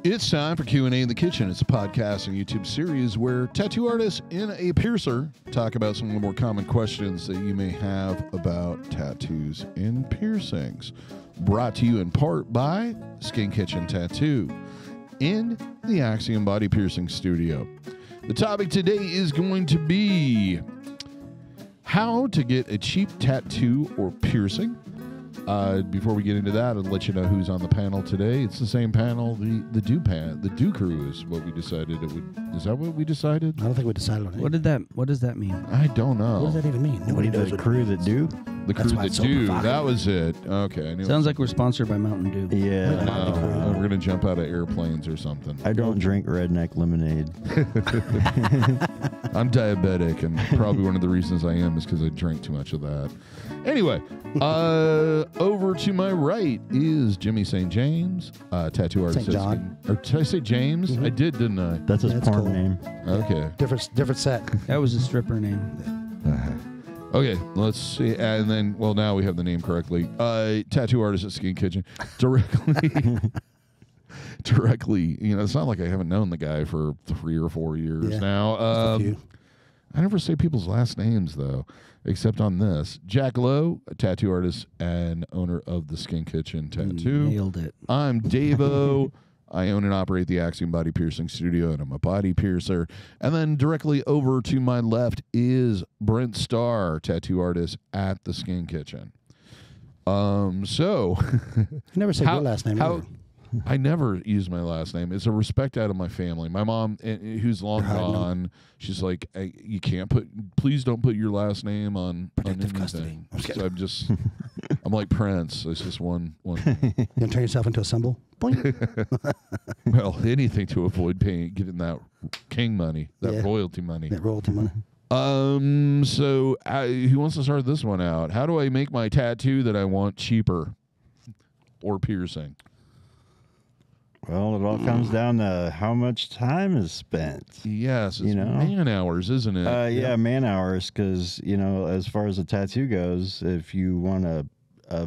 It's time for Q&A in the Kitchen. It's a podcast and YouTube series where tattoo artists and a piercer talk about some of the more common questions that you may have about tattoos and piercings. Brought to you in part by Skin Kitchen Tattoo in the Axiom Body Piercing Studio. The topic today is going to be how to get a cheap tattoo or piercing. Before we get into that, I'll let you know who's on the panel today. It's the same panel, the Do crew is what we decided it would. Is that what we decided? I don't think we decided on it. What does that mean? I don't know. What does that even mean? Nobody knows The what crew that do? The crew that do. That was it. Okay. I knew Sounds like we're sponsored by Mountain Dew. Yeah. we're going to jump out of airplanes or something. I don't drink redneck lemonade. I'm diabetic, and probably one of the reasons I am is because I drink too much of that. Anyway, over to my right is Jimmy St. James, tattoo artist. St. John. Or did I say James? Mm-hmm. I did, didn't I? That's his That's porn cool. name. Okay. Different set. That was a stripper name. Okay, let's see. And then, well, now we have the name correctly. Tattoo artist at Skin Kitchen. Directly, it's not like I haven't known the guy for 3 or 4 years now. A few. I never say people's last names, though, except on this. Jack Lowe, a tattoo artist and owner of the Skin Kitchen Tattoo. Nailed it. I'm DaVo. I own and operate the Axiom Body Piercing Studio, and I'm a body piercer. And then directly over to my left is Brent Starr, tattoo artist at the Skin Kitchen. So You never said your last name either. I never use my last name. It's a respect out of my family. My mom, who's long gone, she's like, you can't please don't put your last name on Protective anything. custody. So I'm like Prince. It's just one. You gonna turn yourself into a symbol? Boing. Well, anything to avoid getting that king money, that royalty money. That royalty money. So who wants to start this one out? How do I make my tattoo that I want cheaper or piercing? Well, it all comes down to how much time is spent. Yes, it's man hours, isn't it? Yeah, man hours, because, as far as a tattoo goes, if you want a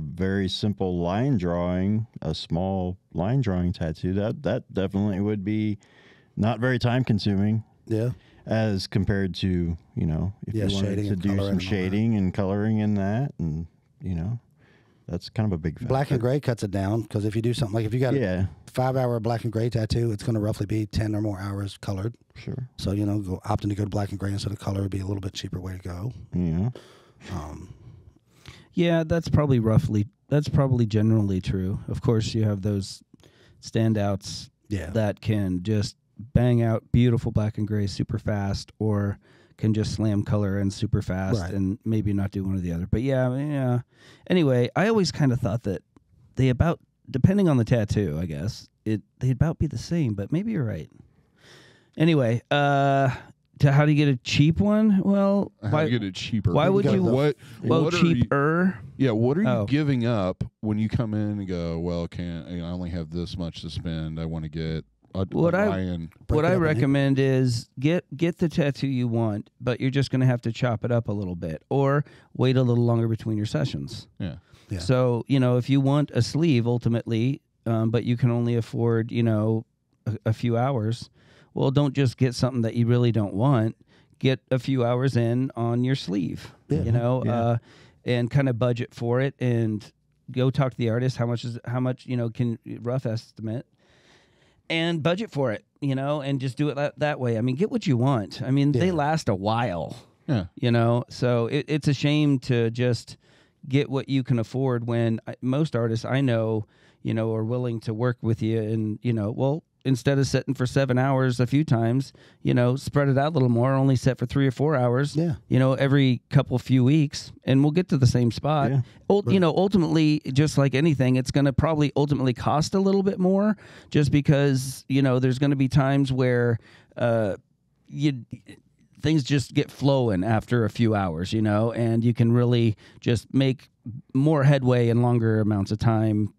very simple line drawing, a small line drawing tattoo, that definitely would be not very time consuming. Yeah. As compared to, if you wanted to do some shading and coloring in that, and, that's kind of a big factor. Black and gray cuts it down, because if you do something like if you got a 5-hour black and gray tattoo, it's going to roughly be 10 or more hours colored. Sure. So opting to go to black and gray instead of color would be a little bit cheaper way to go. Yeah. Yeah, that's probably generally true. Of course, you have those standouts that can just bang out beautiful black and gray super fast, or can just slam color and super fast, and maybe not do one or the other. But yeah. Anyway, I always kind of thought that depending on the tattoo, I guess, they'd about be the same, but maybe you're right. Anyway, how do you get a cheap one? Well, how do you get it cheaper? Why would you? What cheaper? What are you giving up when you come in and go, well, I only have this much to spend. I want to get what I recommend is get the tattoo you want, but you're just going to have to chop it up a little bit, or wait a little longer between your sessions. Yeah. So if you want a sleeve ultimately, but you can only afford a few hours, well, don't just get something that you really don't want. Get a few hours in on your sleeve. And kind of budget for it, and go talk to the artist. How much can rough estimate. And budget for it, and just do it that way. I mean, get what you want. I mean, they last a while. Yeah. So it's a shame to just get what you can afford when most artists I know, are willing to work with you, and, instead of setting for 7 hours a few times, spread it out a little more, only set for 3 or 4 hours, every few weeks, and we'll get to the same spot. Yeah. Ultimately, just like anything, it's going to probably ultimately cost a little bit more, just because, there's going to be times where things just get flowing after a few hours, and you can really just make more headway in longer amounts of time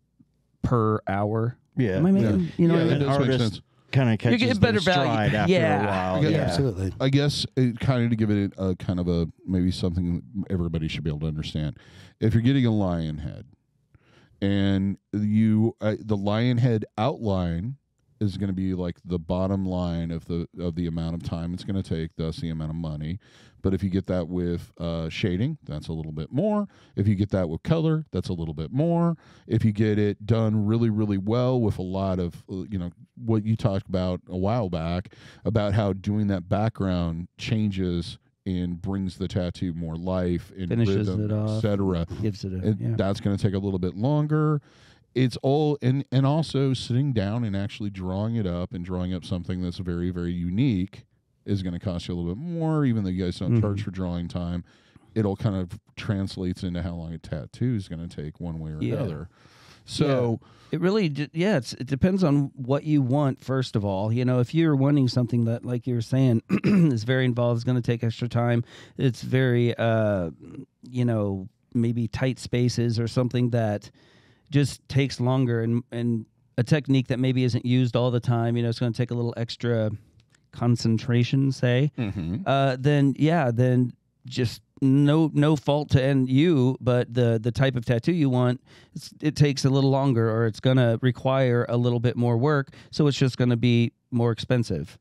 per hour. Yeah. Am I making, that does make sense. Kind of catches getting better stride value. after a while. Yeah, absolutely. I guess kind of to give it a kind of a maybe something everybody should be able to understand. If you're getting a lion head, and the lion head outline is going to be like the bottom line of the amount of time it's going to take, thus the amount of money. But if you get that with shading, that's a little bit more. If you get that with color, that's a little bit more. If you get it done really, really well with a lot of, what you talked about a while back about how doing that background changes and brings the tattoo more life and finishes rhythm, it off, etc. Gives it That's going to take a little bit longer. It's all and also sitting down and actually drawing it up and drawing up something that's very, very unique is going to cost you a little bit more, even though you guys don't charge for drawing time. It'll kind of translates into how long a tattoo is going to take one way or another. So it really, it depends on what you want. First of all, if you're wanting something that, like you were saying, is very involved, is going to take extra time. It's very, maybe tight spaces or something that just takes longer, and a technique that maybe isn't used all the time. It's going to take a little extra concentration, say. Then just no fault to you, but the type of tattoo you want, it takes a little longer, or it's going to require a little bit more work, so it's just going to be more expensive,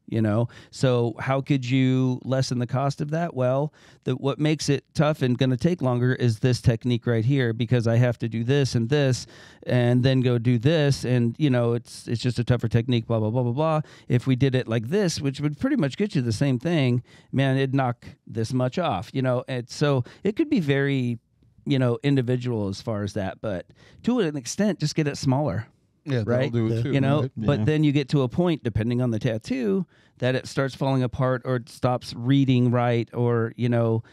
So how could you lessen the cost of that? Well, what makes it tough and going to take longer is this technique right here, because I have to do this and this and then go do this, and it's just a tougher technique, blah blah blah blah blah. If we did it like this, which would pretty much get you the same thing, man, it'd knock this much off, and so it could be very individual as far as that, but to an extent, just get it smaller. Yeah, right. Do it too, right? But then you get to a point, depending on the tattoo, that it starts falling apart, or it stops reading right, or depending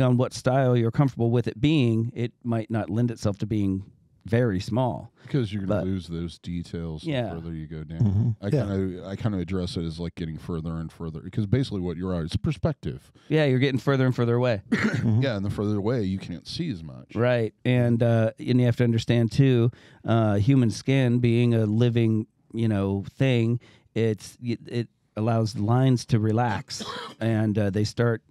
on what style you're comfortable with it being, it might not lend itself to being very small, because you're going to lose those details the further you go down. I kind of address it as like getting further and further, because basically what you're is perspective. Yeah, you're getting further and further away. Yeah, and the further away you can't see as much. Right, and you have to understand too, human skin being a living thing, it allows lines to relax, and they start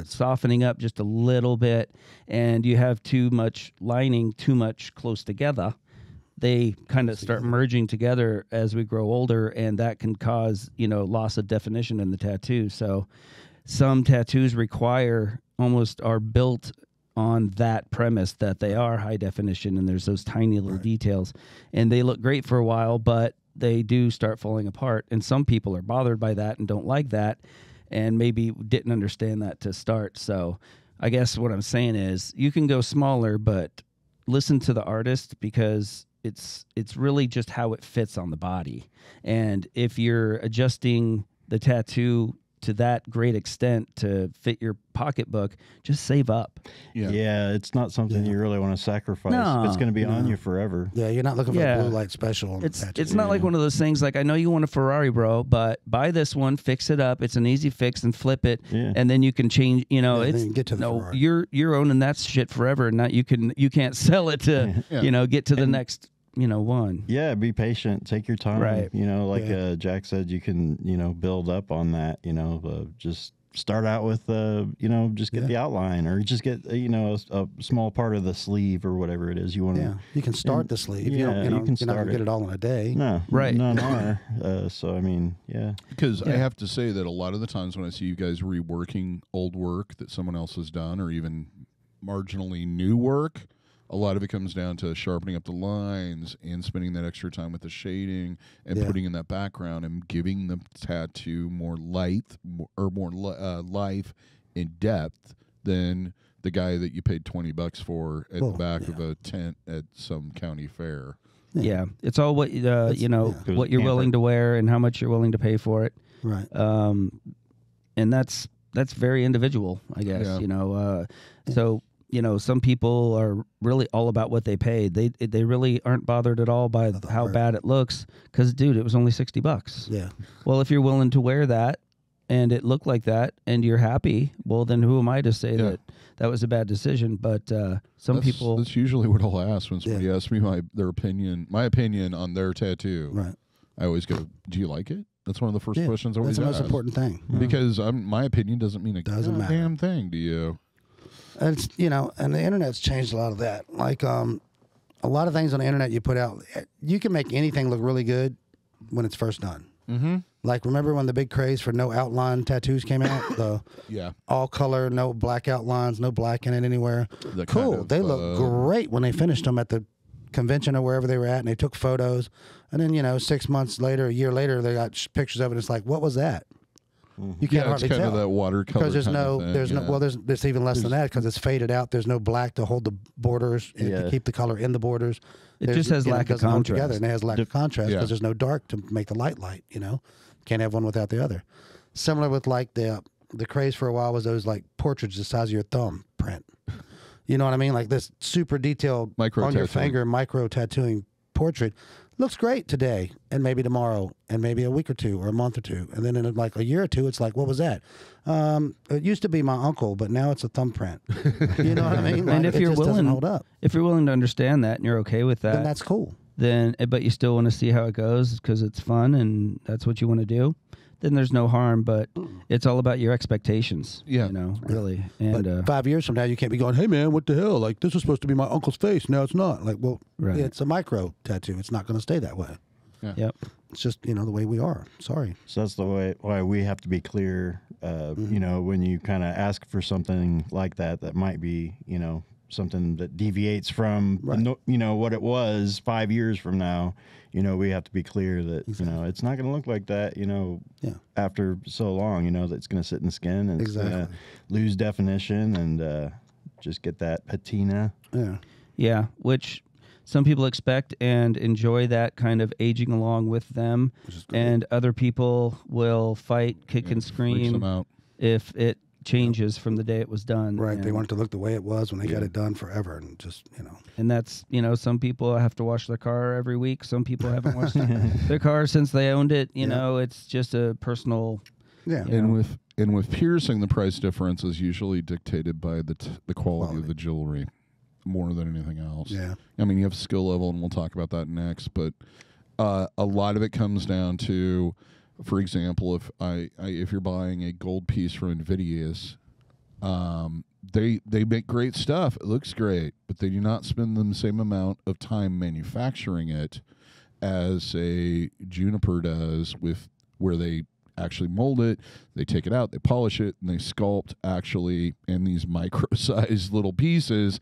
softening up just a little bit, and you have too much lining too much close together, they kind of start merging together as we grow older, and that can cause loss of definition in the tattoo. So some tattoos are built on that premise that they are high definition, and there's those tiny little details, and they look great for a while, but they do start falling apart, and some people are bothered by that and don't like that, and maybe didn't understand that to start. So I guess what I'm saying is you can go smaller, but listen to the artist, because it's really just how it fits on the body. And if you're adjusting the tattoo to that great extent to fit your pocketbook, just save up. Yeah, it's not something you really want to sacrifice. No, it's going to be on you forever. Yeah, you're not looking for a blue light special. It's not like one of those things like, I know you want a Ferrari, bro, but buy this one, fix it up. It's an easy fix, and flip it, and then you can change. It's get to the Ferrari. You're owning that shit forever, and not you can't sell it to get to the next one. Yeah, be patient. Take your time. Right. Jack said, you can, build up on that, just start out with, just get the outline, or just get, a small part of the sleeve or whatever it is you want to. Yeah, you can start the sleeve. Yeah, you're not going start to get it all in a day. No, right. None are. So, I mean, Because I have to say that a lot of the times when I see you guys reworking old work that someone else has done, or even marginally new work, a lot of it comes down to sharpening up the lines and spending that extra time with the shading and putting in that background and giving the tattoo more life and depth than the guy that you paid $20 for at the back of a tent at some county fair. Yeah, it's all what what you're willing to wear and how much you're willing to pay for it. Right. And that's very individual, I guess. So. Some people are really all about what they paid. They really aren't bothered at all by how bad it looks, because, dude, it was only $60. Yeah. Well, if you're willing to wear that and it looked like that and you're happy, well, then who am I to say that was a bad decision? But people... That's usually what I'll ask when somebody asks me my opinion on their tattoo. Right. I always go, do you like it? That's one of the first questions I always ask. That's the most important thing. Because my opinion doesn't mean a damn thing to you. And and the internet's changed a lot of that. Like, a lot of things on the internet you put out, you can make anything look really good when it's first done. Mm-hmm. Like, remember when the big craze for no outline tattoos came out? The all color, no black outlines, no black in it anywhere. Cool. They look great when they finished them at the convention or wherever they were at, and they took photos. And then, 6 months later, a year later, they got pictures of it. It's like, what was that? You can't hardly tell. It's kind of that watercolor. Because there's even less than that because it's faded out. There's no black to hold the borders to keep the color in the borders. It just has lack of contrast. Together, and it has lack of contrast because there's no dark to make the light. Can't have one without the other. Similar with like the craze for a while was those like portraits the size of your thumb print. You know what I mean? Like this super detailed on your finger micro tattooing portrait. Looks great today and maybe tomorrow and maybe a week or two or a month or two. And then in like a year or two, it's like, what was that? It used to be my uncle, but now it's a thumbprint. You know what I mean? And like, if you're willing, hold up. If you're willing to understand that and you're okay with that, then that's cool. But you still want to see how it goes because it's fun and that's what you want to do. Then there's no harm, but it's all about your expectations. Yeah, really. And but 5 years from now, you can't be going, "Hey man, what the hell? Like this was supposed to be my uncle's face. Now it's not." Like, well, it's a micro tattoo. It's not going to stay that way. Yeah. Yep. It's just the way we are. Sorry. So that's the way why we have to be clear. When you kind of ask for something like that might be something that deviates from what it was 5 years from now. We have to be clear that it's not going to look like that. After so long, that it's going to sit in the skin and it's going to lose definition and just get that patina. Yeah. Yeah, which some people expect and enjoy that kind of aging along with them, and other people will fight, kick, and scream if it changes from the day it was done. Right. They want it to look the way it was when they got it done forever, and just And that's some people have to wash their car every week. Some people haven't washed their car since they owned it. It's just a personal. Yeah. And with piercing, the price difference is usually dictated by the quality of the jewelry more than anything else. Yeah. I mean, you have skill level, and we'll talk about that next. But a lot of it comes down to, for example, if you're buying a gold piece from Invidious, they make great stuff. It looks great, but they do not spend the same amount of time manufacturing it as a Juniper does, where they actually mold it, they take it out, they polish it, and they sculpt actually in these micro-sized little pieces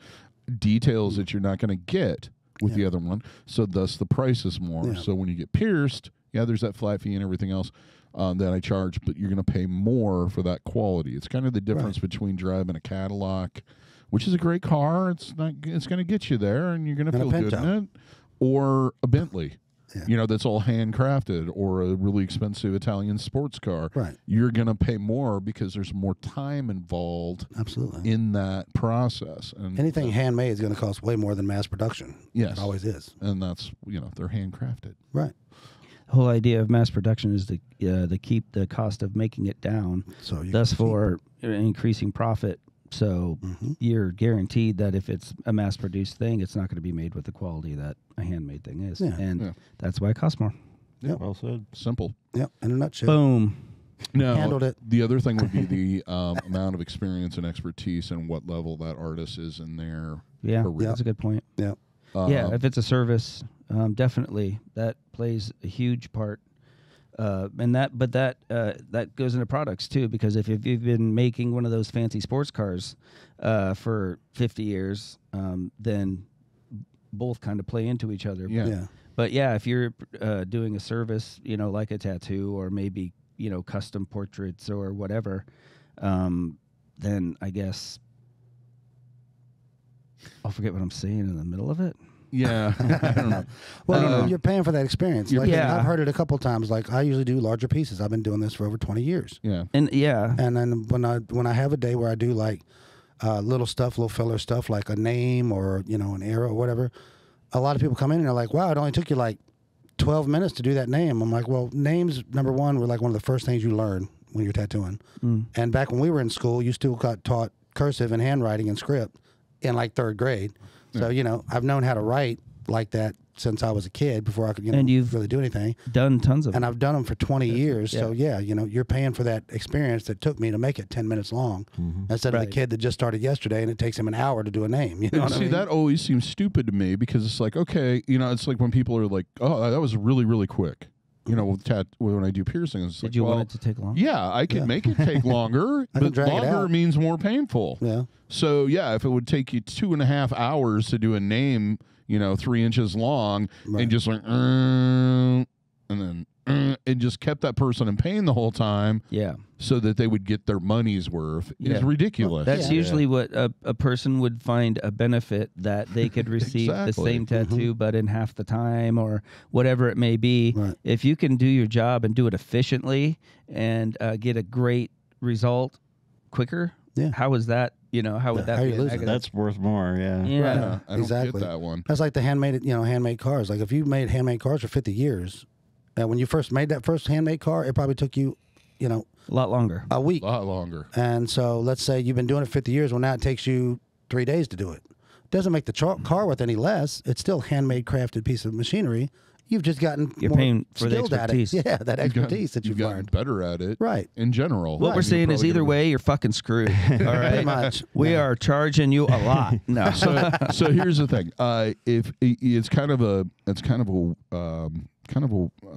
details that you're not going to get with the other one. So thus the price is more. Yeah. So when you get pierced, there's that flat fee and everything else that I charge, but you're going to pay more for that quality. It's kind of the difference between driving a Cadillac, which is a great car. It's going to get you there, and you're going to feel good in it, or a Bentley. Yeah. That's all handcrafted, or a really expensive Italian sports car. Right. You're going to pay more because there's more time involved in that process. And anything handmade is going to cost way more than mass production. Yes. It always is. And that's, they're handcrafted. Right. The whole idea of mass production is to keep the cost of making it down, thus for increasing profit. So you're guaranteed that if it's a mass-produced thing, it's not going to be made with the quality that a handmade thing is. Yeah. And that's why it costs more. Yeah, well said. Simple. Yep, in a nutshell. Boom. Now, handled it. The other thing would be the amount of experience and expertise and what level that artist is in their career. That's a good point. Yeah. If it's a service, definitely that plays a huge part. That goes into products too, because if you've been making one of those fancy sports cars for 50 years, then both kind of play into each other. Yeah. But if you're doing a service, like a tattoo or maybe custom portraits or whatever, then I guess I'll forget what I'm saying in the middle of it. Yeah, I don't know. Well, you're paying for that experience. I've heard it a couple times. Like, I usually do larger pieces. I've been doing this for over 20 years. Yeah, and then when I have a day where I do like little filler stuff, like a name or an arrow or whatever, a lot of people come in and they're like, "Wow, it only took you like 12 minutes to do that name." I'm like, "Well, names, number one, were like one of the first things you learn when you're tattooing. And back when we were in school, you still got taught cursive and handwriting and script in like third grade." So, I've known how to write like that since I was a kid before I could And you've really do anything. Done tons of And them. I've done them for 20 years. Yeah. So, yeah, you're paying for that experience that took me to make it 10 minutes long instead of the Right. kid that just started yesterday and it takes him an hour to do a name. You know what I See, mean? that always seems stupid to me because it's like, okay, it's like when people are like, oh, that was really, really quick. When I do piercings, it's Did like, you well, want it to take long? yeah, I can make it take longer, I can but drag it longer out. means more painful. Yeah. So, yeah, if it would take you 2.5 hours to do a name, 3 inches long, Right. and just like, and then it just kept that person in pain the whole time Yeah. so that they would get their money's worth Yeah. is ridiculous. That's Yeah. usually what a person would find a benefit that they could receive the Exactly. same tattoo, but in half the time or whatever it may be. Right. If you can do your job and do it efficiently and get a great result quicker, Yeah. how is that? How would that How be? you a losing? negative? That's worth more. Yeah. Yeah. Yeah, I don't Exactly. get that one. That's like the handmade cars. Like if you made handmade cars for 50 years, and when you first made that first handmade car, it probably took you, A lot longer. a week. A lot longer. And so let's say you've been doing it 50 years. Well, now it takes you 3 days to do it. Doesn't make the car worth any less. It's still handmade, crafted piece of machinery. You've just gotten You're more paying for the skilled at it. expertise. Yeah, that expertise that you've gotten learned. better at it. Right. In general. What Right. we're saying You're is probably either gonna- way, you're fucking screwed. All right. Pretty much. We Yeah. are charging you a lot. No. So here's the thing. If it's kind of a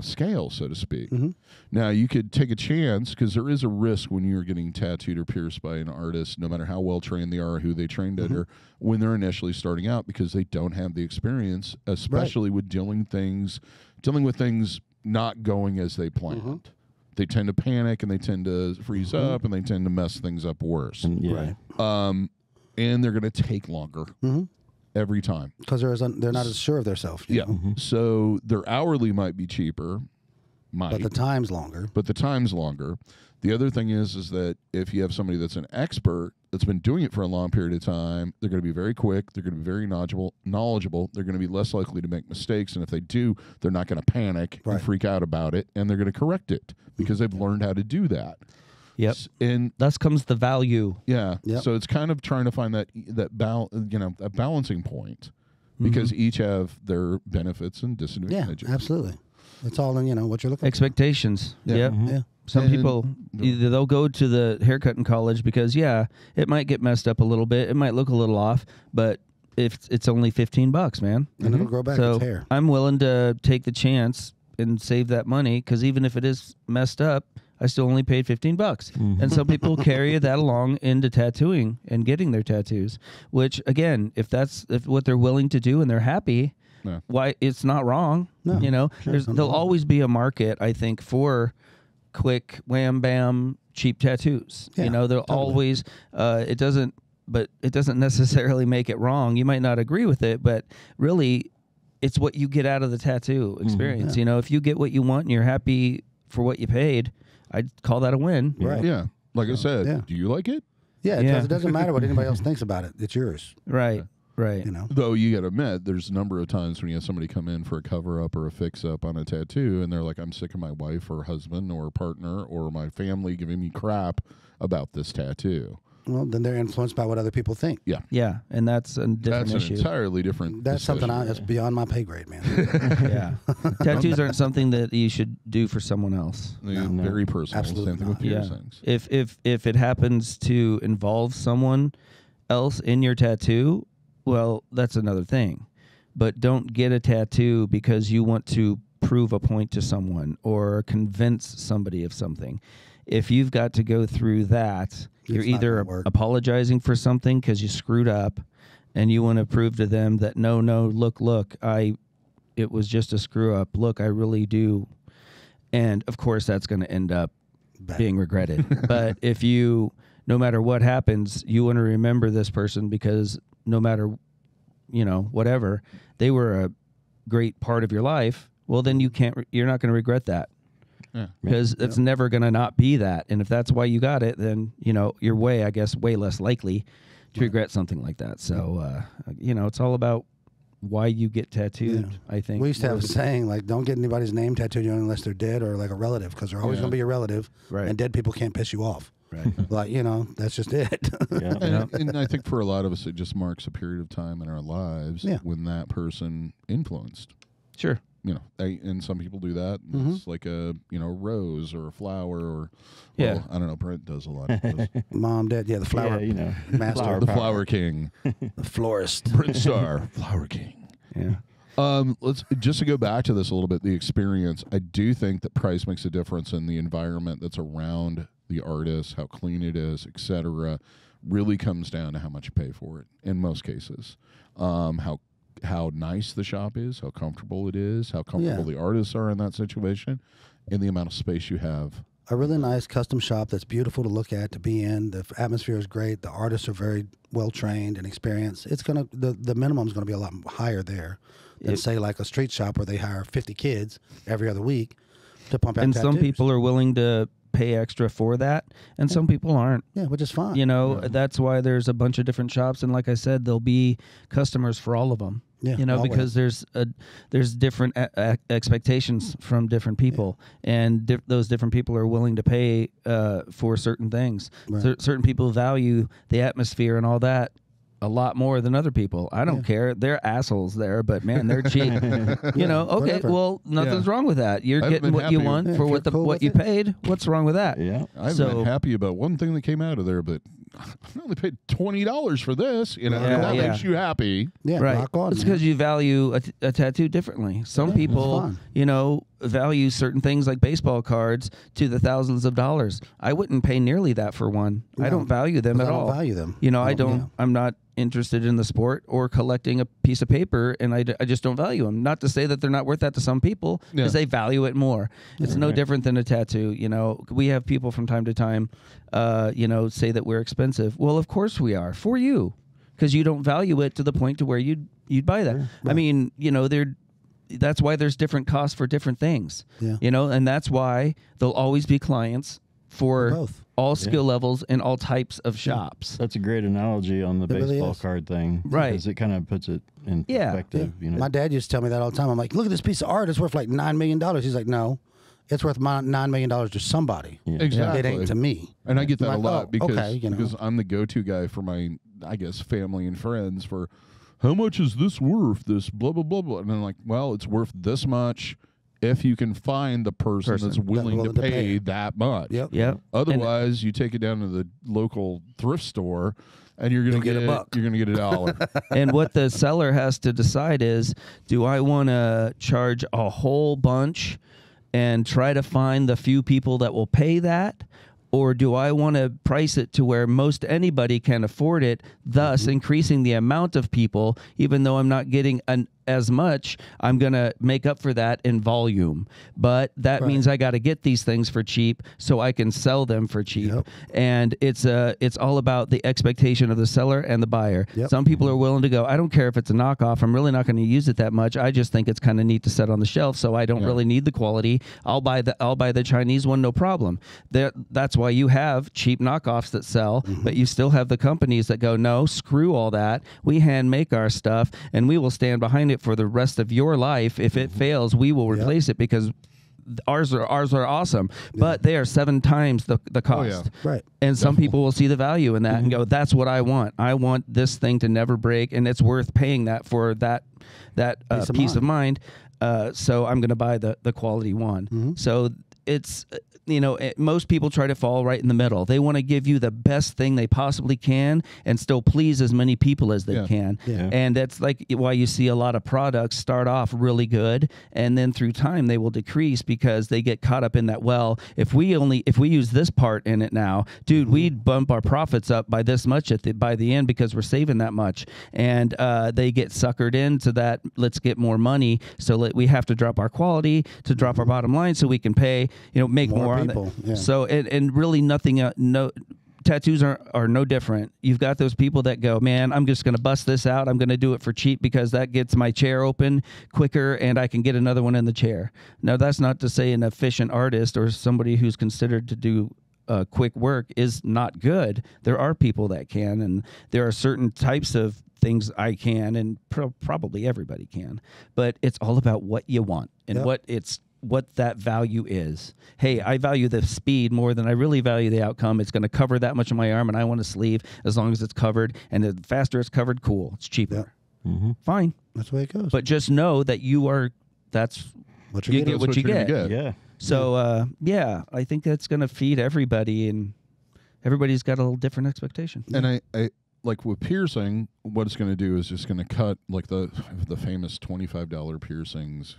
scale, so to speak. Mm-hmm. Now you could take a chance because there is a risk when you're getting tattooed or pierced by an artist, no matter how well trained they are, who they trained Mm-hmm. under, when they're initially starting out, because they don't have the experience, especially with dealing with things not going as they planned. Mm-hmm. They tend to panic and they tend to freeze up and they tend to mess things up worse. And, yeah. Right. And they're going to take longer every time. Because they're not as sure of themselves. Yeah. So their hourly might be cheaper, But the time's longer. but the time's longer. The other thing is that if you have somebody that's an expert that's been doing it for a long period of time, they're going to be very quick. They're going to be very knowledgeable. They're going to be less likely to make mistakes. And if they do, they're not going to panic and Right. freak out about it. And they're going to correct it because they've learned how to do that. Yep. And Thus comes the value. yeah, Yep. so it's kind of trying to find that a balancing point because each have their benefits and Yeah, disadvantages. absolutely. It's all in what you're looking Expectations. Yeah. Yep. for. Yeah. Some And- people either they'll go to the haircut in college because it might get messed up a little bit, it might look a little off, but if it's only $15, man. And it'll grow back So its hair. I'm willing to take the chance and save that money because even if it is messed up, I still only paid $15. And some people carry that along into tattooing and getting their tattoos, which again, if what they're willing to do and they're happy, Yeah. why it's not wrong. No, There'll always be a market, I think, for quick wham bam cheap tattoos. Yeah, There'll totally. always it doesn't necessarily make it wrong. You might not agree with it, but really it's what you get out of the tattoo experience. If you get what you want and you're happy for what you paid, I'd call that a win. Right. Yeah. Like I said, Yeah. do you like it? Yeah, Yeah. it doesn't matter what anybody else thinks about it. It's yours. Right. Right. Though you got to admit, there's a number of times when you have somebody come in for a cover up or a fix up on a tattoo, and they're like, "I'm sick of my wife or husband or partner or my family giving me crap about this tattoo." Well, then they're influenced by what other people think. Yeah, Yeah, and that's a different that's an issue. entirely different. That's something discussion. that's beyond my pay grade, man. Yeah. Tattoos aren't something that you should do for someone else. Very personal. Absolutely Same thing with not. Yeah. piercings. If it happens to involve someone else in your tattoo, well, that's another thing. But don't get a tattoo because you want to prove a point to someone or convince somebody of something. If you've got to go through that, you're It's not either gonna work. apologizing for something because you screwed up and you want to prove to them that no, look, it was just a screw up. Look, I really do. And of course that's going to end up Bad. being regretted. But if you, no matter what happens, you want to remember this person because no matter, whatever, they were a great part of your life. Well, then you're not going to regret that Yeah. because it's never going to not be that. And if that's why you got it, then, you're way less likely to regret something like that. So, it's all about why you get tattooed, Yeah. I think. We used to have a saying like, "Don't get anybody's name tattooed unless they're dead or like a relative, because they're always Yeah. going to be a relative, Right. and dead people can't piss you off." Right. Like that's just it. Yeah. And I think for a lot of us, it just marks a period of time in our lives Yeah. when that person influenced Sure. And some people do that. It's like a rose or a flower or Yeah. I don't know. Brent does a lot of those. Mom, dad, the flower master, The flower king, the florist, Brent Starr, flower king. Yeah. Let's just to go back to this a little bit. The experience. I do think that price makes a difference in the environment that's around the artist, how clean it is, etc. Really comes down to how much you pay for it in most cases. How nice the shop is, how comfortable it is, how comfortable the artists are in that situation, and the amount of space you have. A really nice custom shop that's beautiful to look at, to be in. The atmosphere is great. The artists are very well trained and experienced. It's gonna the minimum is gonna be a lot higher there than say like a street shop where they hire 50 kids every other week to pump out And tattoos. some people are willing to pay extra for that, and some people aren't. Yeah, which is fine. That's why there's a bunch of different shops, and like I said, there'll be customers for all of them. Yeah, because there's different expectations from different people, and those different people are willing to pay for certain things. Right. Certain people value the atmosphere and all that a lot more than other people. I don't care. They're assholes there, but man, they're cheap. Okay, whatever. well, nothing's wrong with that. You're I've getting been what you happy. want Yeah, for if what you're cool what with you it. paid. What's wrong with that? Yeah. I've been happy about one thing that came out of there, but I only paid $20 for this. And that makes you happy. Yeah, Right. rock on. It's man. because you value a tattoo differently. Some it's people, fun. value certain things like baseball cards to the thousands of dollars. I wouldn't pay nearly that for one. I don't value them at I all. don't value them. I don't. I'm not interested in the sport or collecting a piece of paper, and I just don't value them. Not to say that they're not worth that to some people, because they value it more. It's no different than a tattoo. We have people from time to time, say that we're expensive. Well, of course we are for you, because you don't value it to the point to where you'd buy that. Right. I mean, that's why there's different costs for different things. Yeah. And that's why there'll always be clients for both. All skill levels and all types of shops. That's a great analogy on the baseball card thing. Right. Because it kind of puts it in perspective. My dad used to tell me that all the time. I'm like, look at this piece of art. It's worth like $9 million. He's like, no, it's worth $9 million to somebody. Yeah. Exactly. It ain't to me. And I get that like, a lot because I'm the go-to guy for my, I guess, family and friends for how much is this worth? This blah, blah, blah, blah. And I'm like, well, it's worth this much if you can find the person that's willing to pay that much. Yep. Otherwise, you take it down to the local thrift store, and you're going to get $1. You're going to get $1. And what the seller has to decide is, do I want to charge a whole bunch and try to find the few people that will pay that? Or do I want to price it to where most anybody can afford it, thus increasing the amount of people, even though I'm not getting as much, I'm going to make up for that in volume. But that means I got to get these things for cheap so I can sell them for cheap. Yep. And it's all about the expectation of the seller and the buyer. Yep. Some people are willing to go, I don't care if it's a knockoff. I'm really not going to use it that much. I just think it's kind of neat to set on the shelf, so I don't really need the quality. I'll buy the Chinese one, no problem. That's why you have cheap knockoffs that sell, but you still have the companies that go, no, screw all that. We hand make our stuff, and we will stand behind it for the rest of your life. If it fails, we will replace it because ours are awesome, but they are 7 times the cost. Right. And some people will see the value in that and go, that's what I want. I want this thing to never break, and it's worth paying that for that peace of mind. So I'm going to buy the quality one. So it's most people try to fall right in the middle. They want to give you the best thing they possibly can and still please as many people as they can. Yeah. And that's like why you see a lot of products start off really good, and then through time they will decrease because they get caught up in that. Well, if we use this part in it now, dude, we'd bump our profits up by this much by the end because we're saving that much. And they get suckered into that. Let's get more money, so we have to drop our quality to drop our bottom line so we can pay, make more people. Yeah. So and really nothing. No tattoos are no different. You've got those people that go, man, I'm just going to bust this out. I'm going to do it for cheap because that gets my chair open quicker and I can get another one in the chair. Now, that's not to say an efficient artist or somebody who's considered to do quick work is not good. There are people that can, and there are certain types of things I can, and probably everybody can. But it's all about what you want and what that value is. Hey, I value the speed more than I really value the outcome. It's going to cover that much of my arm, and I want a sleeve as long as it's covered. And the faster it's covered, cool. It's cheaper. Fine. That's the way it goes. But just know that that's What you get what you you're get. gonna Yeah. So I think that's going to feed everybody, and everybody's got a little different expectation. And I like with piercing, what it's going to do is just going to cut like the famous $25 piercings,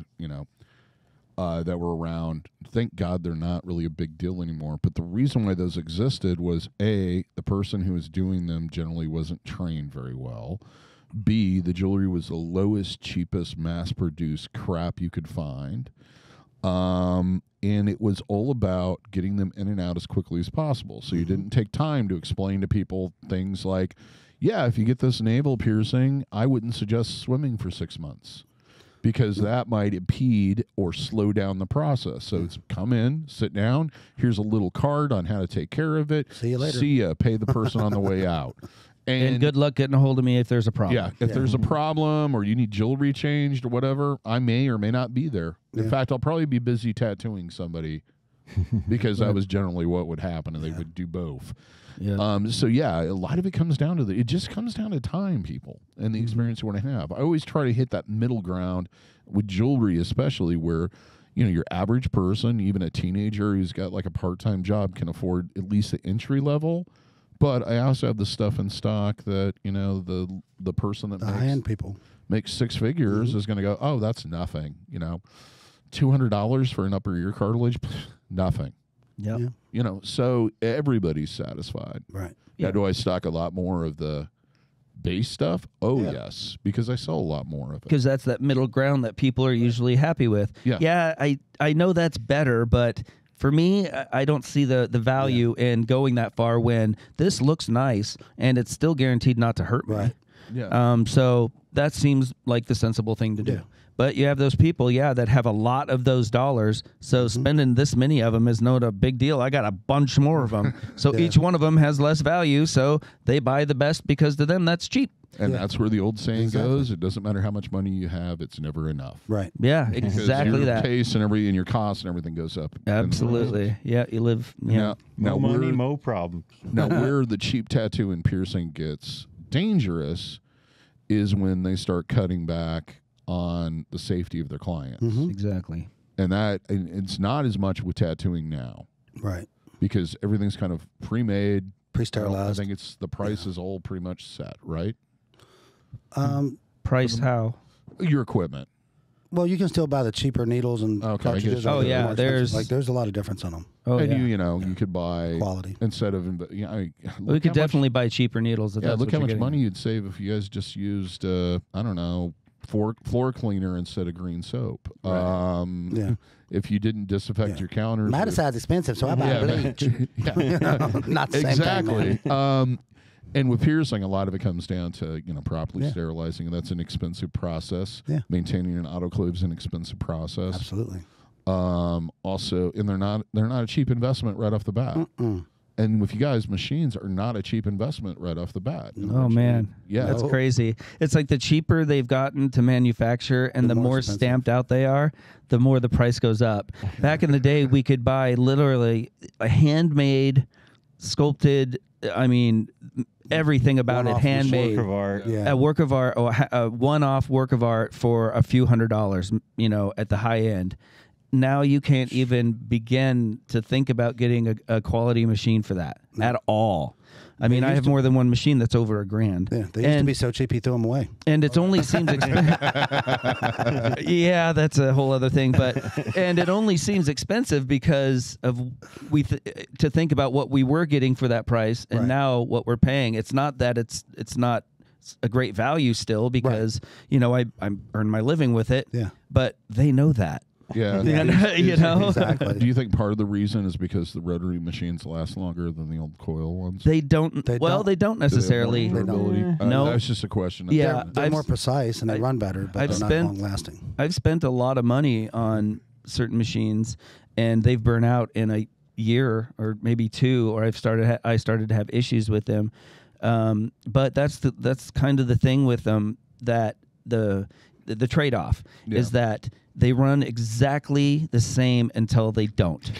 that were around. Thank God they're not really a big deal anymore. But the reason why those existed was A, the person who was doing them generally wasn't trained very well. B, the jewelry was the lowest, cheapest, mass-produced crap you could find. And it was all about getting them in and out as quickly as possible. So you didn't take time to explain to people things like, yeah, if you get this navel piercing, I wouldn't suggest swimming for 6 months because that might impede or slow down the process. So it's come in, sit down, here's a little card on how to take care of it. See you later. See ya, pay the person on the way out. And good luck getting a hold of me if there's a problem. Yeah, if there's a problem or you need jewelry changed or whatever, I may or may not be there. In fact, I'll probably be busy tattooing somebody because that was generally what would happen, and they would do both. Yeah. So yeah, a lot of it comes down to it just comes down to time, people, and the experience you want to have. I always try to hit that middle ground with jewelry, especially where your average person, even a teenager who's got like a part-time job, can afford at least the entry level. But I also have the stuff in stock that the person that high-end people makes 6 figures is going to go, oh, that's nothing. $200 for an upper ear cartilage, nothing. Yep. Yeah. So everybody's satisfied. Right. Yeah. Do I stock a lot more of the base stuff? Oh, yes, because I sell a lot more of it. Because that's that middle ground that people are usually happy with. Yeah. I know that's better, but for me, I don't see the value in going that far when this looks nice and it's still guaranteed not to hurt me. Right. Yeah. So that seems like the sensible thing to do. Yeah. But you have those people, that have a lot of those dollars. So spending this many of them is not a big deal. I got a bunch more of them. So each one of them has less value. So they buy the best because to them that's cheap. And that's where the old saying goes. It doesn't matter how much money you have. It's never enough. Right. Yeah, exactly your that. Taste and your cost and everything goes up. Absolutely. Yeah, you live. Yeah. Now More money, more problems. Now, where the cheap tattoo and piercing gets dangerous is when they start cutting back on the safety of their clients. Exactly. And it's not as much with tattooing now. Right. Because everything's kind of pre-made. Pre-sterilized. I think the price is all pretty much set, right? Price how? Your equipment. Well, you can still buy the cheaper needles and cartridges. you. Oh, yeah, more expensive. there's a lot of difference on them. Oh, And yeah. you could buy Quality. instead of We could definitely buy cheaper needles. If that's look what how you're much getting. money you'd save if you guys just used floor cleaner instead of green soap. Yeah. If you didn't disinfect your counters. Miticide's expensive, so I buy bleach. Not the exactly. same thing. And with piercing, a lot of it comes down to properly sterilizing, and that's an expensive process. Yeah. Maintaining an autoclave is an expensive process. Absolutely. Also, and they're not a cheap investment right off the bat. And with you guys, machines are not a cheap investment right off the bat. Oh man, that's crazy. It's like the cheaper they've gotten to manufacture, and the more stamped out they are, the more the price goes up. Back in the day, we could buy literally a handmade, sculpted. I mean, everything about it handmade. Work of art. Yeah. A work of art, or a one-off work of art for a few $100s. At the high end. Now you can't even begin to think about getting a quality machine for that at all. I mean, I have more than one machine that's over $1,000. Yeah, they used to be so cheap you threw them away. And it only seems expensive. Yeah, that's a whole other thing. And it only seems expensive because of to think about what we were getting for that price and now what we're paying. It's not that it's not a great value still because I earn my living with it. Yeah, but they know that. Yeah. Exactly. Do you think part of the reason is because the rotary machines last longer than the old coil ones? They don't. They don't necessarily. No, that's just a question. Yeah, they're more precise and they run better, but they're not long lasting. I've spent a lot of money on certain machines, and they've burned out in a year or maybe 2, or I started to have issues with them. But that's kind of the thing with them, that the trade off is that they run exactly the same until they don't.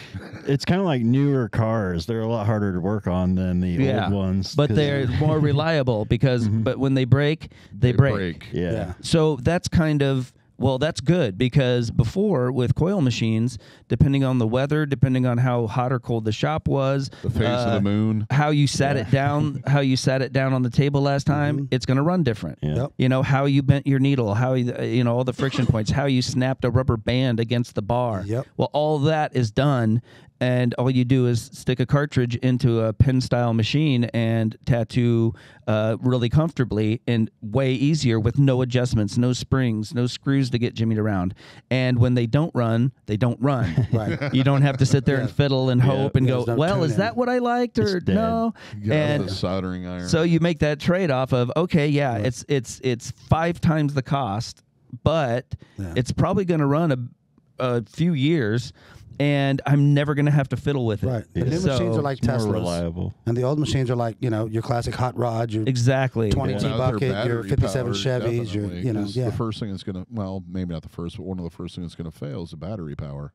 It's kind of like newer cars. They're a lot harder to work on than the old ones. But they're more reliable because but when they break, they break. Yeah. So that's kind of Well, that's good because before with coil machines, depending on the weather, depending on how hot or cold the shop was, The phase of the moon. how you sat it down, how you sat it down on the table last time, it's going to run different. Yeah. Yep. You know, how you bent your needle, how you know, all the friction points, how you snapped a rubber band against the bar. Yep. Well, all that is done, and all you do is stick a cartridge into a pen style machine and tattoo really comfortably and way easier with no adjustments, no springs, no screws to get jimmied around. And when they don't run, they don't run. Right. You don't have to sit there and fiddle and hope and Yeah, go, there's no well, is tune-in. that what I liked or dead. no? You get out of And the soldering iron. so you make that trade off of, okay, yeah, it's 5 times the cost, but it's probably going to run a few years, and I'm never going to have to fiddle with it. Right. The new So- machines are like It's more Teslas. reliable. And the old machines are like, you know, your classic hot rod, your Exactly. 20 Well, T now their bucket, your battery 57 power, Chevys, your, definitely, you know, 'cause yeah. the first thing that's going to, well, maybe not the first, but one of the first things that's going to fail is the battery power.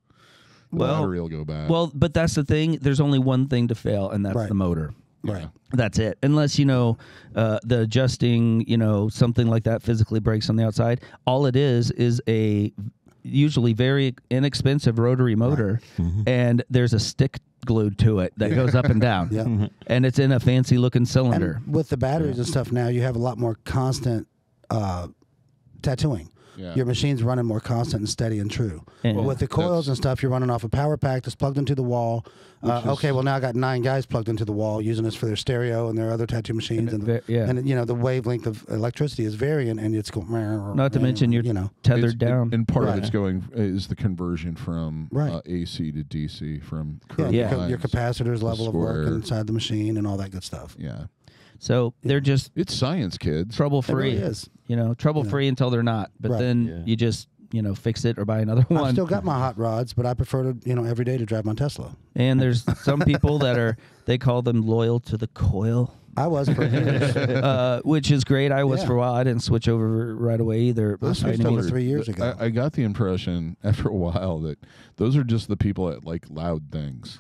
The Well- battery will go bad. Well, but that's the thing. There's only one thing to fail, and that's Right. the motor. Right. That's it. Unless, you know, the adjusting, you know, something like that physically breaks on the outside. All it is a usually very inexpensive rotary motor, and there's a stick glued to it that goes up and down. Yeah. And it's in a fancy looking cylinder. And with the batteries and stuff now, you have a lot more constant tattooing. Yeah. Your machine's running more constant and steady and true. And- But with the coils and stuff, you're running off a power pack that's plugged into the wall. Okay, well now I got 9 guys plugged into the wall using this for their stereo and their other tattoo machines, and you know the wavelength of electricity is varying, and it's going. Not to mention you're you know tethered down. And part of Right. it's going is the conversion from Right. AC to DC from yeah, current your, lines. your capacitors level of work square. inside the machine and all that good stuff. Yeah. So they're just It's science, kids. trouble It free. really is. You know, trouble free until they're not. But Right. then Yeah. you just, you know, fix it or buy another one. I've still got my hot rods, but I prefer to, you know, every day to drive my Tesla. And there's some people that are, they call them loyal to the coil, I was for years. which is great. I was Yeah. for a while. I didn't switch over right away either. I by switched any over means. 3 years ago. I got the impression after a while that those are just the people that like loud things.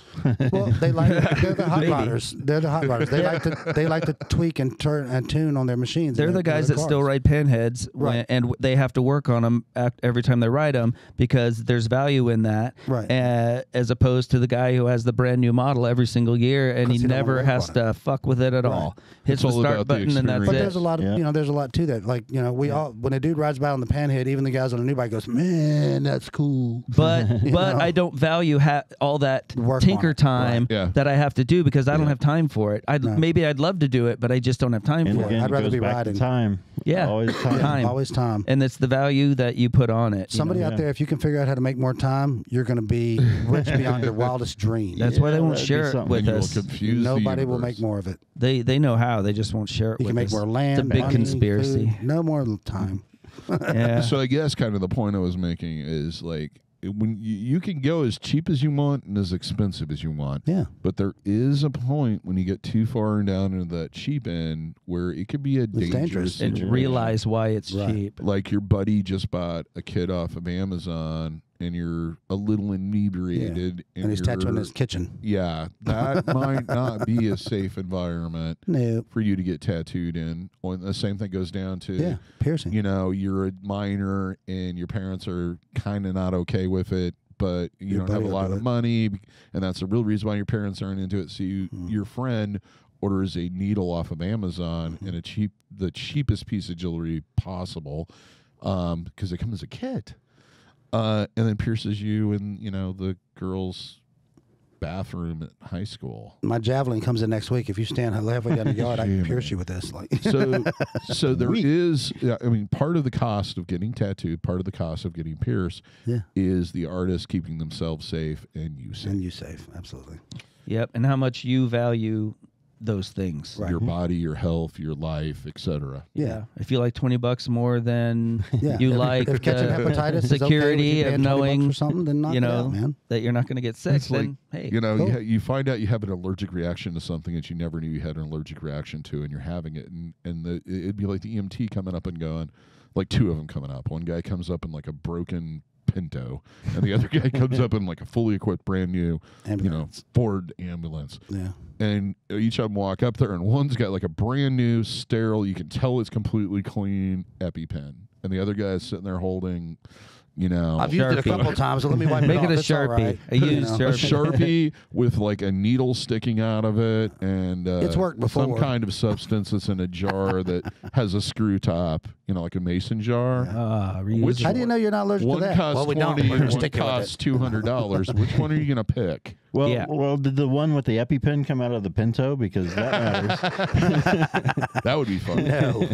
Well, they're the hot Maybe. rodders. They're the hot rodders. They like to tweak and turn and tune on their machines. They're and the their guys that still cars. ride pinheads, Right. and they have to work on them every time they ride them because there's value in that. Right. As opposed to the guy who has the brand new model every single year and 'Cause he he don't never wanna work has on to fuck with it at all. Hits It's the all start about the button and that's But it. there's a lot of Yeah. you know, there's a lot to that. Like, you know, we all when a dude rides by on the panhead, even the guys on a new bike goes, man, that's cool. But You but know? I don't value all that Work tinker on it. time Right. Yeah. that I have to do because I don't have time for it. No. Maybe I'd love to do it, but I just don't have time And for again, it. I'd it rather goes be back riding. to time. Yeah. Always time. Time. Always time. And it's the value that you put on it. you Somebody know? out there, if you can figure out how to make more time, you're going to be rich beyond your wildest dreams. That's why they won't that'd be share it something. with And you will us. confuse the Nobody will universe. make more of it. They know how. They just won't share it You with can make us. more land. It's a big money, conspiracy. food. No more time. Yeah. So I guess kind of the point I was making is like when you can go as cheap as you want and as expensive as you want. Yeah. But there is a point when you get too far down into that cheap end where it could be a dangerous dangerous. And situation. realize why it's Right. cheap. Like your buddy just bought a kit off of Amazon and you're a little inebriated And he's tattooing you're- his kitchen. Yeah, that might not be a safe environment No. for you to get tattooed in. Or the same thing goes down to Yeah. Piercing. you know, you're a minor and your parents are kind of not okay with it, but you Your don't have a buddy will lot do of it. money, and that's the real reason why your parents aren't into it. So your friend orders a needle off of Amazon and the cheapest piece of jewelry possible, because it comes as a kit, and then pierces you in the girl's bathroom at high school. My javelin comes in next week. If you stand halfway down the yard, I can Jiminy. pierce you with this. Like, So there is, I mean, part of the cost of getting tattooed, part of the cost of getting pierced, Yeah. is the artist keeping themselves safe and you safe. and you safe. Absolutely. Yep. And how much you value those things. Right. Your body, your health, your life, etc. Yeah. If you like $20 more than Yeah. you if, like if catching the hepatitis is okay with security you paying of $20 knowing, for something, then knock you it know, out, man. that you're not going to get sick, It's like, then hey, you know, cool. you find out you have an allergic reaction to something that you never knew you had an allergic reaction to, and you're having it, and it'd be like the EMT coming up and going, like two of them coming up. One guy comes up in like a broken Pinto, and the other guy comes up in like a fully equipped, brand new, Ambulance. Ford ambulance. Yeah. And each of them walk up there, and one's got like a brand new, sterile, you can tell it's completely clean EpiPen. and the other guy is sitting there holding, you know, I've used it a Sharpie. couple times, so let me wipe Make it off. it a It's all Sharpie. right. A used a Sharpie. Sharpie with like a needle sticking out of it, and It's worked before. some kind of substance that's in a jar that has a screw top, you know, like a mason jar. Reusable. How do you know you're not allergic One to that? costs Well, we don't. 20, We're gonna one stick with costs it. $200. Which one are you gonna pick? Well, Yeah. well, did the one with the EpiPen come out of the Pinto? Because that matters. That would be fun. No.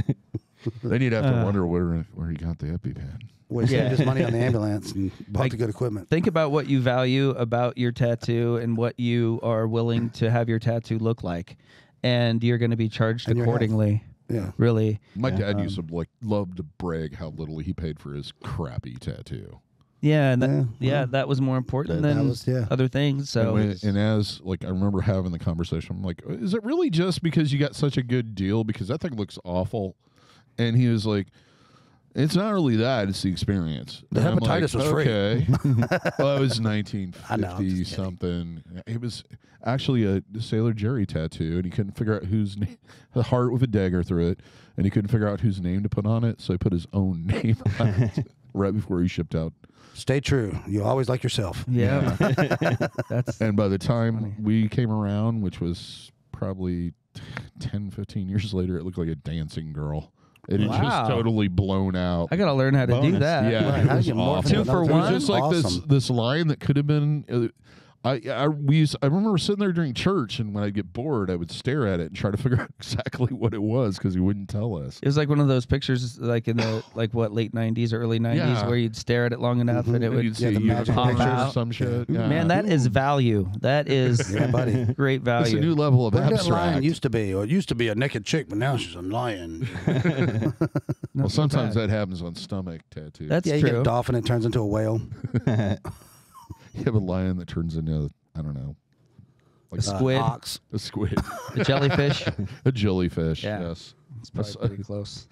Then you'd have to wonder where he got the EpiPen. We saved his money on the ambulance and bought Like, the good equipment. Think about what you value about your tattoo and what you are willing to have your tattoo look like, and you're going to be charged And your health. accordingly. Yeah. Really. My dad used to love to brag how little he paid for his crappy tattoo. Yeah, and Yeah, well, that was more important that than was- yeah. other things. So And as like I remember having the conversation, I'm like, is it really just because you got such a good deal? Because that thing looks awful. And he was like, it's not really that; it's the experience. The And I'm hepatitis was free. Okay. Well, it was I know, I'm just 1950 kidding. something. It was actually a Sailor Jerry tattoo, and he couldn't figure out whose name. A heart with a dagger through it, and he couldn't figure out whose name to put on it, so he put his own name on it right before he shipped out. Stay true. You always like yourself. yeah, that's And by the time funny. we came around, which was probably 10, 15 years later, it looked like a dancing girl. It had Wow. just totally blown out. I got to learn how to do Bonus. that. Yeah, Right. it How was do you morph awful. Two for another one? It was just like Awesome. this line that could have been. I remember sitting there during church, and when I'd get bored, I would stare at it and try to figure out exactly what it was because he wouldn't tell us. It was like one of those pictures, like in the late '90s, early '90s, Yeah. where you'd stare at it long enough and it And would. you'd see the a magic unicorn pictures. or some shit. Yeah. Man, that is value. That is Yeah, buddy. great it's a value. new level of Where did that lion abstract. used to be? Or it used to be a naked chick, but now she's a lion. Well, sometimes bad. that happens on stomach tattoos. That's Yeah, you get true. a dolphin, it turns into a whale. You have a lion that turns into, I don't know, like A squid, Ox. a squid, a jellyfish. a jellyfish. Yeah. Yes, It's probably pretty close.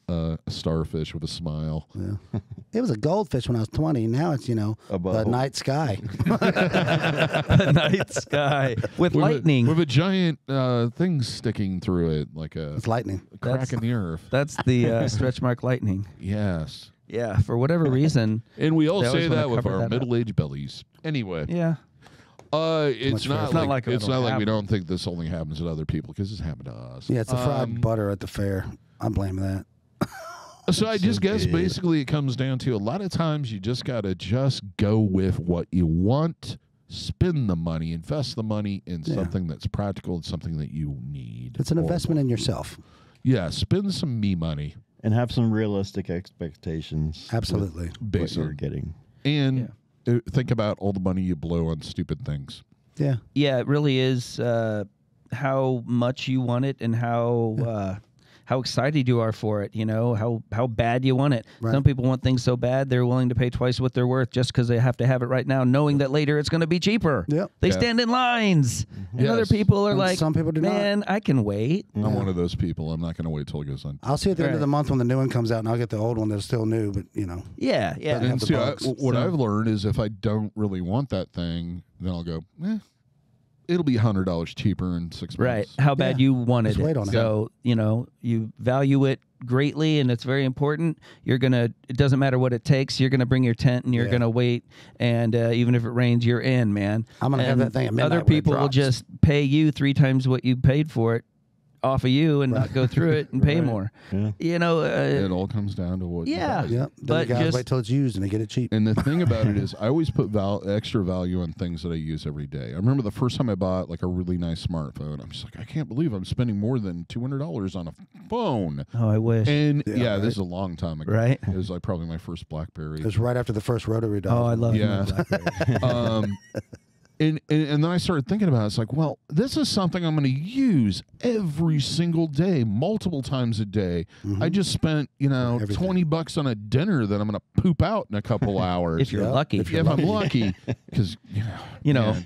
a starfish with a smile. Yeah. It was a goldfish when I was 20. Now it's, A the butthole. night sky. The night sky with With lightning. with a giant thing sticking through it, like a It's lightning. crack That's- in the earth. That's the stretch mark lightning. Yes. Yeah, for whatever reason. And we all They always say wanna that with cover our that up. middle-aged bellies. Anyway, Yeah. it's much not fair. It's not like it's it'll not like we happen. don't think this only happens to other people because it's happened to us. Yeah, it's the fried butter at the fair. I'm blaming that. So I just guess good. basically it comes down to a lot of times you just gotta just go with what you want, spend the money, invest the money in Yeah. something that's practical and something that you need. It's an or investment in want. yourself. Yeah, spend some me money. And have some realistic expectations. Absolutely. With what Based you're on- getting. And think about all the money you blow on stupid things. Yeah. Yeah, it really is how much you want it and how excited you are for it, how bad you want it. Right. Some people want things so bad they're willing to pay twice what they're worth just because they have to have it right now, knowing that later it's going to be cheaper. Yep. They Yeah. stand in lines. And other Yes. people are And like, some people do not. man, I can wait. I'm one of those people. I'm not going to wait till it goes on. I'll see at the end of Right. the month when the new one comes out, and I'll get the old one that's still new, but, Yeah, yeah. Doesn't have And the see, bugs, what I've learned is if I don't really want that thing, then I'll go, it'll be $100 cheaper in 6 months. Right. How bad Yeah. you wanted Just it. wait on it. So, you value it greatly and it's very important. It doesn't matter what it takes. You're going to bring your tent and you're Yeah. going to wait. And even if it rains, you're in, man. I'm gonna have And that thing at midnight Other when it people will drops. just pay you 3 times what you paid for it off of you and not go through it and pay more. Yeah. It all comes down to what. you Yeah. value. Yep. Then But the guys just- wait till it's used and they get it cheap. And the thing about it is, I always put extra value on things that I use every day. I remember the first time I bought like a really nice smartphone. I'm just like, I can't believe I'm spending more than $200 on a phone. Oh, I wish. And Yeah, this right. is a long time ago. Right. It was like probably my first BlackBerry. It was right after the first rotary dial. Oh, I love Yeah. my BlackBerry. And then I started thinking about it. It's like, well, this is something I'm going to use every single day, multiple times a day. I just spent, Everything. $20 on a dinner that I'm going to poop out in a couple hours. If you're Yeah. lucky. If you're If I'm lucky, because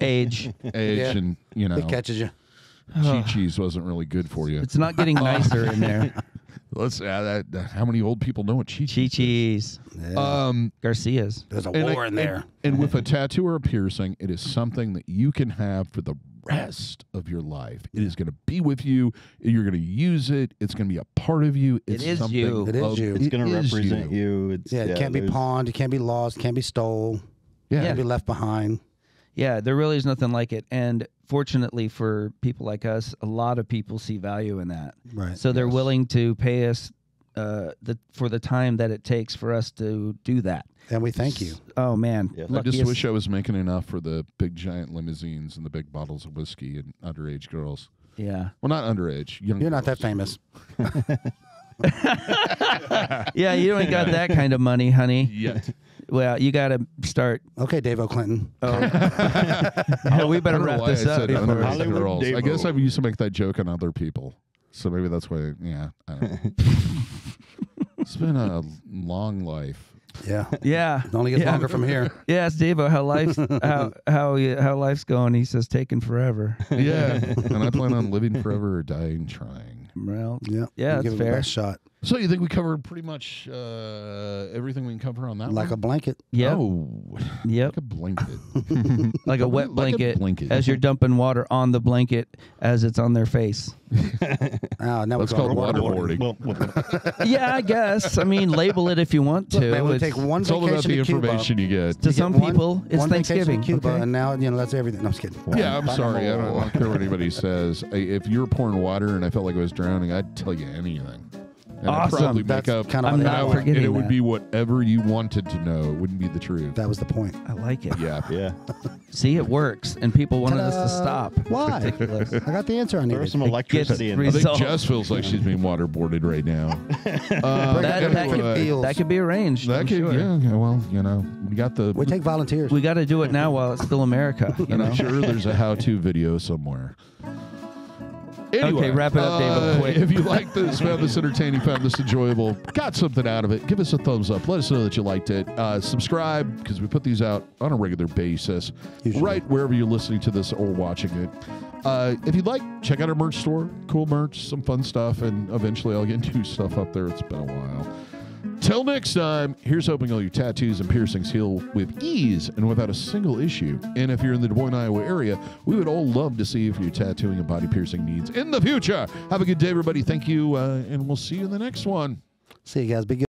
age. age Yeah. and It catches you. cheese wasn't really good for you. It's not getting nicer in there. Let's add that. How many old people know what cheese? Cheese. Yeah. Garcia's. There's a war in there. And with a tattoo or a piercing, it is something that you can have for the rest of your life. It is going to be with you. You're going to use it. It's going to be a part of you. It's is something you. It is you. It's going to represent you. It's, Yeah, it can't be pawned. It can't be lost. It can't be stole. Yeah. It can't be left behind. Yeah, there really is nothing like it. And fortunately for people like us, a lot of people see value in that. Right. So they're willing to pay us for the time that it takes for us to do that. And we thank you. Oh, man. Yeah. I just wish I was making enough for the big giant limousines and the big bottles of whiskey and underage girls. Yeah. Well, not underage. Young You're not girls. that famous. Yeah, you don't got that kind of money, honey. Yet. Well, you got to start. Okay, DaVo Clinton. Yeah, we better I don't know wrap why this I up. said before- underage Hollywood girls. I DaVo. guess I used to make that joke on other people. So maybe that's why, yeah. I don't know. It's been a long life. Yeah. Yeah. It only gets longer from here. Yeah, it's Devo. How life's going? He says taking forever. Yeah. And I plan on living forever or dying trying. Well, Yeah. Yeah, We'll that's give it the fair. best shot. So you think we covered pretty much everything we can cover on that Like a one? blanket. Yep. Oh, Yep. like a blanket. Like a wet Like a blanket, blanket. as you're dumping water on the blanket as it's on their face. Oh, now That's we're called going waterboarding. Yeah, I guess. I mean, label it if you want to. Look, man, we It's- take one It's all about vacation the to Cuba. information you get. to You some get one- people, it's one vacation Thanksgiving. to Cuba, okay? and now that's everything. No, I'm just kidding. Yeah, I'm sorry. I don't care what anybody says. If you were pouring water and I felt like I was drowning, I'd tell you anything. And I'd Awesome. probably That's make up. kind of I'm what not I and would- forgetting it would that. be whatever you wanted to know. It wouldn't be the truth. That was the point. I like it. Yeah. Yeah. See, it works, and people wanted us to Ta-da. stop. Why? Ridiculous. I got the answer I There was needed. some electricity in I there. think Result. Jess feels like she's being waterboarded right now. Anyway. That could be arranged. That I'm could, sure. yeah. Well, we got the. We take volunteers. We got to do it now while it's still America. You and know. I'm sure there's a how-to video somewhere. Anyway, Okay, wrap it up, David, quick. If you like this, found this entertaining, found this enjoyable, got something out of it, give us a thumbs up. Let us know that you liked it. Subscribe, because we put these out on a regular basis, Usually. right wherever you're listening to this or watching it. If you'd like, check out our merch store. Cool merch, some fun stuff, and eventually I'll get new stuff up there. It's been a while. Till next time, here's hoping all your tattoos and piercings heal with ease and without a single issue. And if you're in the Des Moines, Iowa area, we would all love to see you for your tattooing and body piercing needs in the future. Have a good day, everybody. Thank you, and we'll see you in the next one. See you guys. Be good.